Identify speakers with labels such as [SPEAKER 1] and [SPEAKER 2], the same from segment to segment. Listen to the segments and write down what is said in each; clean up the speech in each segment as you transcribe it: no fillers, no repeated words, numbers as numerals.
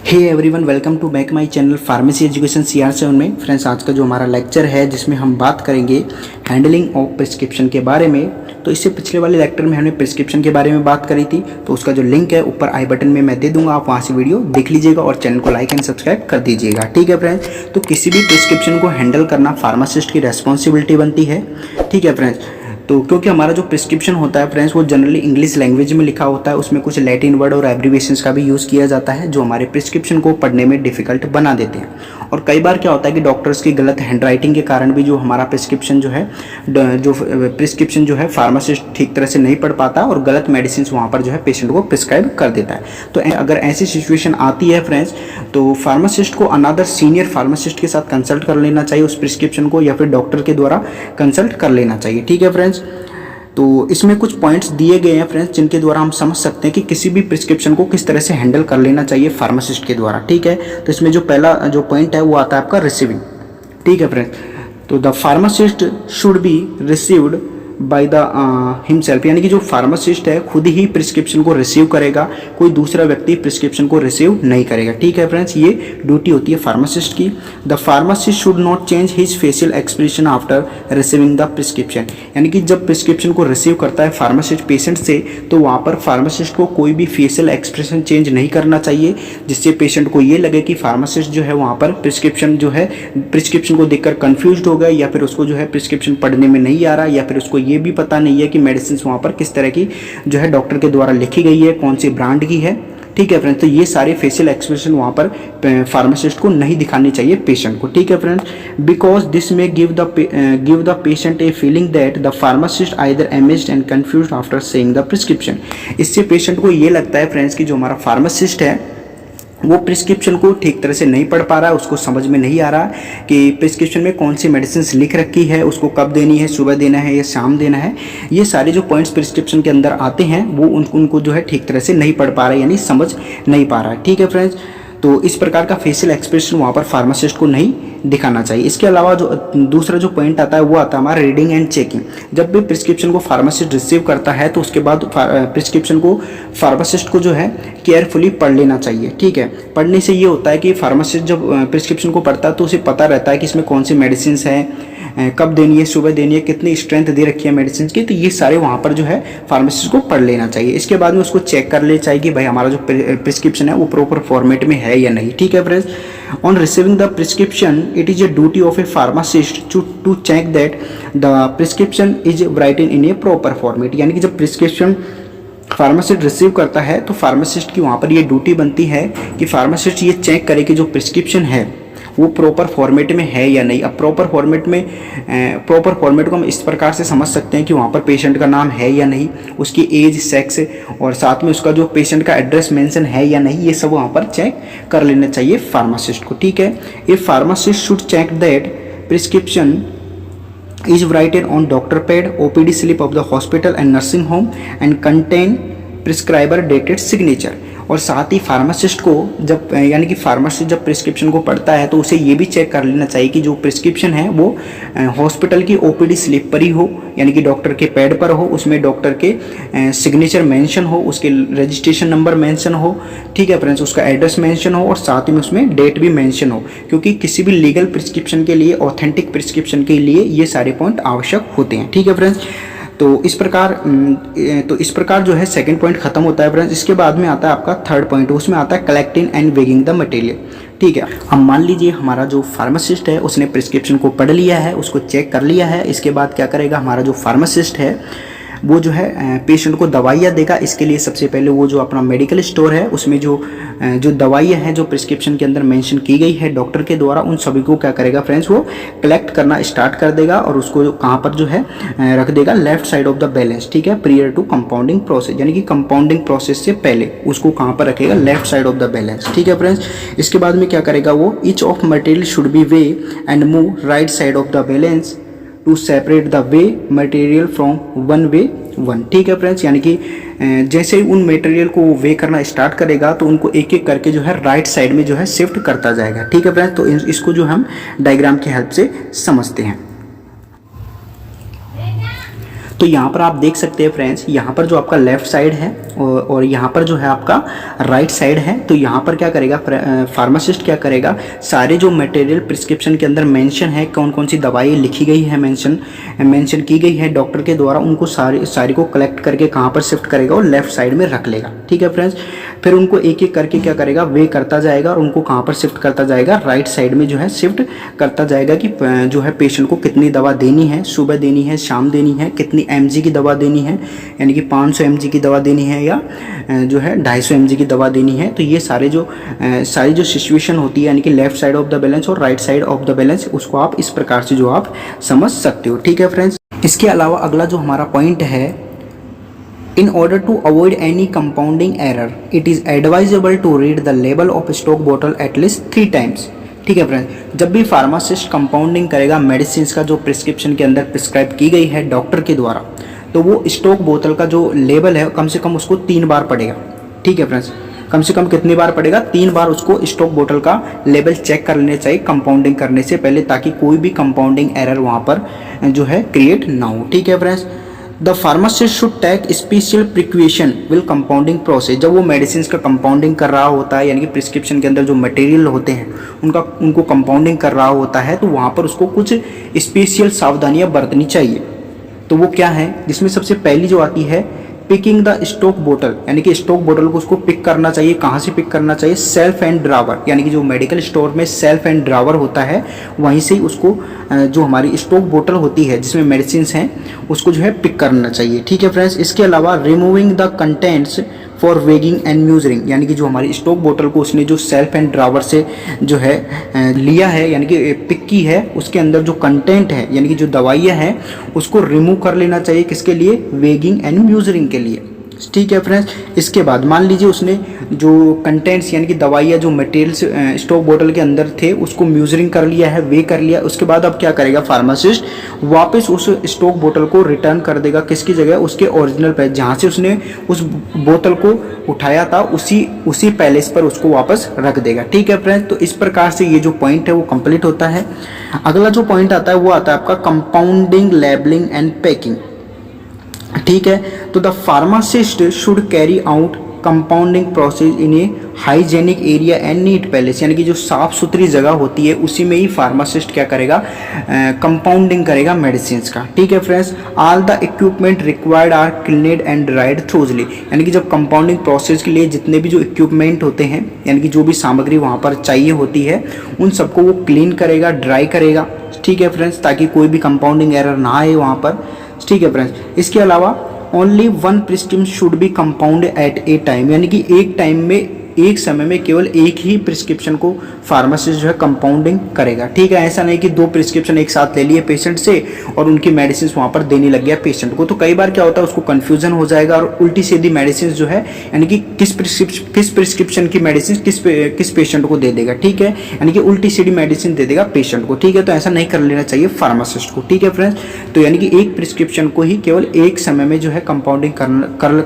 [SPEAKER 1] Hey everyone, welcome to back my channel pharmacy education CR7 में। Friends, आज का जो हमारा लेक्चर है जिसमें हम बात करेंगे हैंडलिंग ऑफ प्रिस्क्रिप्शन के बारे में। तो इससे पिछले वाले लेक्चर में हमने प्रिस्क्रिप्शन के बारे में बात करी थी, तो उसका जो लिंक है ऊपर आई बटन में मैं दे दूंगा, आप वहाँ से वीडियो देख लीजिएगा और चैनल को लाइक एंड सब्सक्राइब कर दीजिएगा। ठीक है फ्रेंड्स, तो किसी भी प्रिस्क्रिप्शन को हैंडल करना फार्मासिस्ट की रेस्पॉन्सिबिलिटी बनती है। ठीक है फ्रेंड्स, तो क्योंकि हमारा जो प्रिस्क्रिप्शन होता है फ्रेंड्स वो जनरली इंग्लिश लैंग्वेज में लिखा होता है, उसमें कुछ लैटिन वर्ड और एब्रीविएशंस का भी यूज़ किया जाता है जो हमारे प्रिस्क्रिप्शन को पढ़ने में डिफ़िकल्ट बना देते हैं। और कई बार क्या होता है कि डॉक्टर्स की गलत हैंडराइटिंग के कारण भी जो हमारा प्रिस्क्रिप्शन जो है फार्मासिस्ट ठीक तरह से नहीं पढ़ पाता और गलत मेडिसिन वहाँ पर जो है पेशेंट को प्रिस्क्राइब कर देता है। तो अगर ऐसी सिचुएशन आती है फ्रेंड्स, तो फार्मासिस्ट को अनदर सीनियर फार्मासिस्ट के साथ कंसल्ट कर लेना चाहिए उस प्रिस्क्रिप्शन को, या फिर डॉक्टर के द्वारा कंसल्ट कर लेना चाहिए। ठीक है फ्रेंड्स, तो इसमें कुछ पॉइंट्स दिए गए हैं फ्रेंड्स जिनके द्वारा हम समझ सकते हैं कि किसी भी प्रिस्क्रिप्शन को किस तरह से हैंडल कर लेना चाहिए फार्मासिस्ट के द्वारा। ठीक है, तो इसमें जो पहला जो पॉइंट है वो आता है आपका रिसीविंग। ठीक है फ्रेंड्स, तो the pharmacist should be received by the himself, यानी कि जो फार्मासिस्ट है खुद ही प्रिस्क्रिप्शन को रिसीव करेगा, कोई दूसरा व्यक्ति प्रिस्क्रिप्शन को रिसीव नहीं करेगा। ठीक है फ्रेंड्स, ये ड्यूटी होती है फार्मासिस्ट की। The pharmacist should not change his facial expression after receiving the prescription, यानी कि जब प्रिस्क्रिप्शन को रिसीव करता है फार्मासिस्ट पेशेंट से, तो वहाँ पर फार्मासिस्ट को कोई भी फेशियल एक्सप्रेशन चेंज नहीं करना चाहिए जिससे पेशेंट को ये लगे कि फार्मासिस्ट जो है वहाँ पर प्रिस्क्रिप्शन को देखकर कंफ्यूज हो गया, या फिर उसको जो है प्रिस्क्रिप्शन पढ़ने में नहीं आ रहा, या फिर उसको ये भी पता नहीं है कि मेडिसिन वहाँ पर किस तरह की जो है डॉक्टर के द्वारा लिखी गई है, कौन सी ब्रांड की है। ठीक है फ्रेंड्स, तो ये सारे फेशियल एक्सप्रेशन वहाँ पर फार्मासिस्ट को नहीं दिखानी चाहिए पेशेंट को। ठीक है फ्रेंड्स, बिकॉज दिस में give the patient a feeling that the pharmacist either amazed and confused after saying the prescription. इससे पेशेंट को ये लगता है फ्रेंड्स कि जो हमारा फार्मासिस्ट है वो प्रिस्क्रिप्शन को ठीक तरह से नहीं पढ़ पा रहा है, उसको समझ में नहीं आ रहा कि प्रिस्क्रिप्शन में कौन सी मेडिसिन लिख रखी है, उसको कब देनी है, सुबह देना है या शाम देना है। ये सारे जो पॉइंट्स प्रिस्क्रिप्शन के अंदर आते हैं वो उनको जो है ठीक तरह से नहीं पढ़ पा रहा है, यानी समझ नहीं पा रहा है। ठीक है फ्रेंड्स, तो इस प्रकार का फेशियल एक्सप्रेशन वहाँ पर फार्मासिस्ट को नहीं दिखाना चाहिए। इसके अलावा जो दूसरा जो पॉइंट आता है वो आता है हमारा रीडिंग एंड चेकिंग। जब भी प्रिस्क्रिप्शन को फार्मासिस्ट रिसीव करता है तो उसके बाद प्रिस्क्रिप्शन को फार्मासिस्ट को जो है केयरफुली पढ़ लेना चाहिए। ठीक है, पढ़ने से ये होता है कि फार्मासिस्ट जब प्रिस्क्रिप्शन को पढ़ता है तो उसे पता रहता है कि इसमें कौन सी मेडिसिन है, कब देनी है, सुबह देनी है, कितनी स्ट्रेंथ दे रखी है मेडिसिन की, तो ये सारे वहाँ पर जो है फार्मासिस्ट को पढ़ लेना चाहिए। इसके बाद में उसको चेक कर लेना चाहिए कि भाई हमारा जो प्रिस्क्रिप्शन है वो प्रॉपर फॉर्मेट में है या नहीं। ठीक है friends, on receiving the prescription it is a duty of a pharmacist to check that the prescription is written in a proper format, यानी कि जब प्रिस्क्रिप्शन फार्मासिस्ट रिसीव करता है तो फार्मासिस्ट की वहाँ पर ये ड्यूटी बनती है कि फार्मासिस्ट ये चेक करे कि जो प्रिस्क्रिप्शन है वो प्रॉपर फॉर्मेट में है या नहीं। अब प्रॉपर फॉर्मेट को हम इस प्रकार से समझ सकते हैं कि वहाँ पर पेशेंट का नाम है या नहीं, उसकी एज, सेक्स और साथ में उसका जो पेशेंट का एड्रेस मेंशन है या नहीं, ये सब वहाँ पर चेक कर लेना चाहिए फार्मासिस्ट को। ठीक है, a pharmacist should check that prescription is written on doctor pad, OPD slip of the hospital and nursing home and contain prescriber dated signature। और साथ ही फार्मासिस्ट को जब यानी कि फार्मासिस्ट जब प्रिस्क्रिप्शन को पढ़ता है तो उसे ये भी चेक कर लेना चाहिए कि जो प्रिस्क्रिप्शन है वो हॉस्पिटल की OPD स्लिप पर ही हो, यानी कि डॉक्टर के पैड पर हो, उसमें डॉक्टर के सिग्नेचर मेंशन हो, उसके रजिस्ट्रेशन नंबर मेंशन हो। ठीक है फ्रेंड्स, उसका एड्रेस मेंशन हो और साथ ही में उसमें डेट भी मेंशन हो, क्योंकि किसी भी लीगल प्रिस्क्रिप्शन के लिए, ऑथेंटिक प्रिस्क्रिप्शन के लिए ये सारे पॉइंट आवश्यक होते हैं। ठीक है फ्रेंड्स, तो इस प्रकार जो है सेकंड पॉइंट खत्म होता है फ्रेंड्स। इसके बाद में आता है आपका थर्ड पॉइंट, उसमें आता है collecting and weighing the material. ठीक है, हम मान लीजिए हमारा जो फार्मासिस्ट है उसने प्रिस्क्रिप्शन को पढ़ लिया है, उसको चेक कर लिया है। इसके बाद क्या करेगा हमारा जो फार्मासिस्ट है वो जो है पेशेंट को दवाइयाँ देगा। इसके लिए सबसे पहले वो जो अपना मेडिकल स्टोर है उसमें जो दवाइयाँ हैं जो प्रिस्क्रिप्शन के अंदर मेंशन की गई है डॉक्टर के द्वारा, उन सभी को क्या करेगा फ्रेंड्स, वो कलेक्ट करना स्टार्ट कर देगा और उसको कहाँ पर जो है रख देगा, left side of the balance. ठीक है, प्रियर टू कंपाउंडिंग प्रोसेस, यानी कि कंपाउंडिंग प्रोसेस से पहले उसको कहाँ पर रखेगा, left side of the balance. ठीक है फ्रेंड्स, इसके बाद में क्या करेगा वो, each of material should be weigh and move right side of the balance to separate the weigh material from one way one. ठीक है फ्रेंड्स, यानी कि जैसे ही उन मटेरियल को वे करना स्टार्ट करेगा तो उनको एक एक करके जो है राइट साइड में जो है शिफ्ट करता जाएगा। ठीक है फ्रेंड्स, तो इसको जो हम डायग्राम की हेल्प से समझते हैं। तो यहाँ पर आप देख सकते हैं फ्रेंड्स, यहाँ पर जो आपका लेफ्ट साइड है और यहाँ पर जो है आपका राइट साइड है। तो यहाँ पर क्या करेगा फार्मासिस्ट, क्या करेगा, सारे जो मटेरियल प्रिस्क्रिप्शन के अंदर मेंशन है, कौन कौन सी दवाई लिखी गई है, मेंशन की गई है डॉक्टर के द्वारा, उनको सारी को कलेक्ट करके कहाँ पर शिफ्ट करेगा और लेफ्ट साइड में रख लेगा। ठीक है फ्रेंड्स, फिर उनको एक एक करके क्या करेगा, वे करता जाएगा और उनको कहाँ पर शिफ्ट करता जाएगा, राइट साइड में जो है शिफ्ट करता जाएगा कि जो है पेशेंट को कितनी दवा देनी है, सुबह देनी है, शाम देनी है, कितनी mg की दवा देनी है, यानी कि 500 mg की दवा देनी है या जो है 250 mg की दवा देनी है। तो ये सारी जो सिचुएशन होती है, यानी कि left side of the balance और right side of the balance, उसको आप इस प्रकार से जो आप समझ सकते हो। ठीक है फ्रेंड्स, इसके अलावा अगला जो हमारा पॉइंट है, In order to avoid any compounding error, it is advisable to read the label of stock bottle at least 3 times. ठीक है फ्रेंड्स, जब भी फार्मासिस्ट कंपाउंडिंग करेगा मेडिसिन का जो प्रिस्क्रिप्शन के अंदर प्रिस्क्राइब की गई है डॉक्टर के द्वारा, तो वो स्टॉक बोतल का जो लेबल है कम से कम उसको 3 बार पढ़ेगा। ठीक है फ्रेंड्स, कम से कम कितनी बार पढ़ेगा, 3 बार उसको स्टॉक बोतल का लेबल चेक कर लेना चाहिए कंपाउंडिंग करने से पहले, ताकि कोई भी कंपाउंडिंग एरर वहाँ पर जो है क्रिएट ना हो। ठीक है friends, the pharmacist should take special precaution will compounding process. जब वो मेडिसिन का कंपाउंडिंग कर रहा होता है, यानी कि प्रिस्क्रिप्शन के अंदर जो मटेरियल होते हैं उनको कंपाउंडिंग कर रहा होता है, तो वहाँ पर उसको कुछ स्पेशल सावधानियाँ बरतनी चाहिए। तो वो क्या है, जिसमें सबसे पहली जो आती है पिकिंग द स्टॉक बोतल, यानी कि स्टॉक बोतल को उसको पिक करना चाहिए। कहाँ से पिक करना चाहिए, सेल्फ एंड ड्रावर, यानी कि जो मेडिकल स्टोर में सेल्फ एंड ड्रावर होता है वहीं से ही उसको जो हमारी स्टॉक बोतल होती है जिसमें मेडिसिन हैं उसको जो है पिक करना चाहिए। ठीक है फ्रेंड्स, इसके अलावा removing the contents for weighing and measuring, यानी कि जो हमारी स्टॉक बोतल को उसने जो सेल्फ एंड ड्रावर से जो है लिया है, यानी कि पिक की है, उसके अंदर जो कंटेंट है यानी कि जो दवाइयाँ हैं उसको रिमूव कर लेना चाहिए। किसके लिए, वेगिंग एंड म्यूजरिंग के लिए। ठीक है फ्रेंड्स, इसके बाद मान लीजिए उसने जो कंटेंट्स यानी कि दवाइयाँ जो मटेरियल्स स्टॉक बोतल के अंदर थे उसको म्यूजरिंग कर लिया है, वे कर लिया। उसके बाद अब क्या करेगा फार्मासिस्ट, वापस उस स्टॉक बोतल को रिटर्न कर देगा किसकी जगह, उसके ओरिजिनल पे, जहाँ से उसने उस बोतल को उठाया था उसी पैलेस पर उसको वापस रख देगा। ठीक है फ्रेंड्स, तो इस प्रकार से ये जो पॉइंट है वो कंप्लीट होता है। अगला जो पॉइंट आता है वो आता है आपका कंपाउंडिंग, लेबलिंग एंड पैकिंग। ठीक है, तो the pharmacist should carry out compounding process in a hygienic area and neat place, यानी कि जो साफ सुथरी जगह होती है उसी में ही फार्मासिस्ट क्या करेगा, कंपाउंडिंग करेगा मेडिसिन का। ठीक है friends, all the equipment required are cleaned and dried thoroughly, यानी कि जब कंपाउंडिंग प्रोसेस के लिए जितने भी जो इक्विपमेंट होते हैं यानी कि जो भी सामग्री वहाँ पर चाहिए होती है उन सबको वो क्लीन करेगा, ड्राई करेगा। ठीक है फ्रेंड्स, ताकि कोई भी कंपाउंडिंग एरर ना आए वहाँ पर। ठीक है फ्रेंड्स, इसके अलावा only one prescription should be compound at a time, यानी कि एक टाइम में एक समय में केवल एक ही प्रिस्क्रिप्शन को फार्मासिस्ट जो है कंपाउंडिंग करेगा। ठीक है, ऐसा नहीं कि 2 प्रिस्क्रिप्शन एक साथ ले लिए पेशेंट से और उनकी मेडिसिन वहाँ पर देने लग गया पेशेंट को, तो कई बार क्या होता है उसको कन्फ्यूजन हो जाएगा और उल्टी सीधी मेडिसिन जो है यानी कि किस प्रिस्क्रिप्शन की मेडिसिन किस पेशेंट को दे देगा। ठीक है, यानी कि उल्टी सीधी मेडिसिन दे देगा पेशेंट को। ठीक है, तो ऐसा नहीं कर लेना चाहिए फार्मासिस्ट को। ठीक है फ्रेंड्स, तो यानी कि एक प्रिस्क्रिप्शन को ही केवल एक समय में जो है कंपाउंडिंग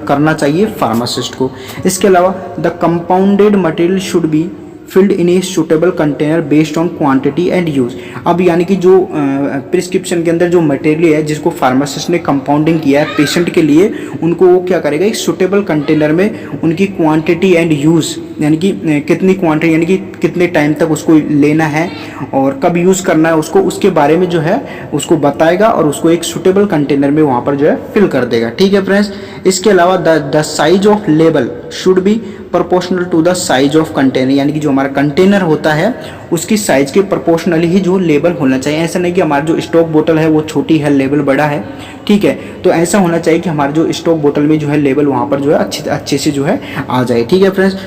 [SPEAKER 1] करना चाहिए फार्मासिस्ट को। इसके अलावा the compounded material should be filled in a suitable container based on quantity and use. अब यानी कि जो प्रिस्क्रिप्शन के अंदर जो मटेरियल है जिसको फार्मासिस्ट ने कंपाउंडिंग किया है पेशेंट के लिए, उनको वो क्या करेगा, एक सुटेबल कंटेनर में उनकी क्वांटिटी एंड यूज़, यानी कि कितनी क्वांटिटी यानी कि कितने टाइम तक उसको लेना है और कब यूज़ करना है उसको, उसके बारे में जो है उसको बताएगा और उसको एक सुटेबल कंटेनर में वहाँ पर जो है फिल कर देगा। ठीक है फ्रेंड्स, इसके अलावा the size of label should be proportional to the size of container, यानी कि जो हमारा कंटेनर होता है उसकी साइज के प्रोपोर्शनली ही जो लेबल होना चाहिए। ऐसा नहीं कि हमारा जो स्टॉक बोतल है वो छोटी है, लेबल बड़ा है। ठीक है, तो ऐसा होना चाहिए कि हमारा जो स्टॉक बोतल में जो है लेबल वहाँ पर जो है अच्छे से जो है आ जाए। ठीक है friends,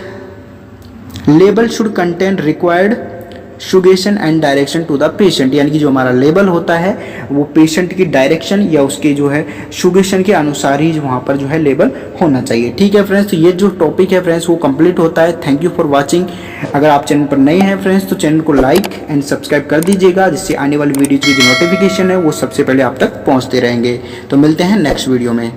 [SPEAKER 1] label should contain required suggestion and direction to the patient, यानी कि जो हमारा लेबल होता है वो पेशेंट की डायरेक्शन या उसके जो है सुगेशन के अनुसार ही वहाँ पर जो है लेबल होना चाहिए। ठीक है फ्रेंड्स, तो ये जो टॉपिक है फ्रेंड्स वो कंप्लीट होता है। Thank you for watching. अगर आप चैनल पर नए हैं फ्रेंड्स तो चैनल को लाइक एंड सब्सक्राइब कर दीजिएगा, जिससे आने वाली वीडियोज़ की जो नोटिफिकेशन है वो सबसे पहले आप तक पहुँचते रहेंगे। तो मिलते हैं नेक्स्ट वीडियो में।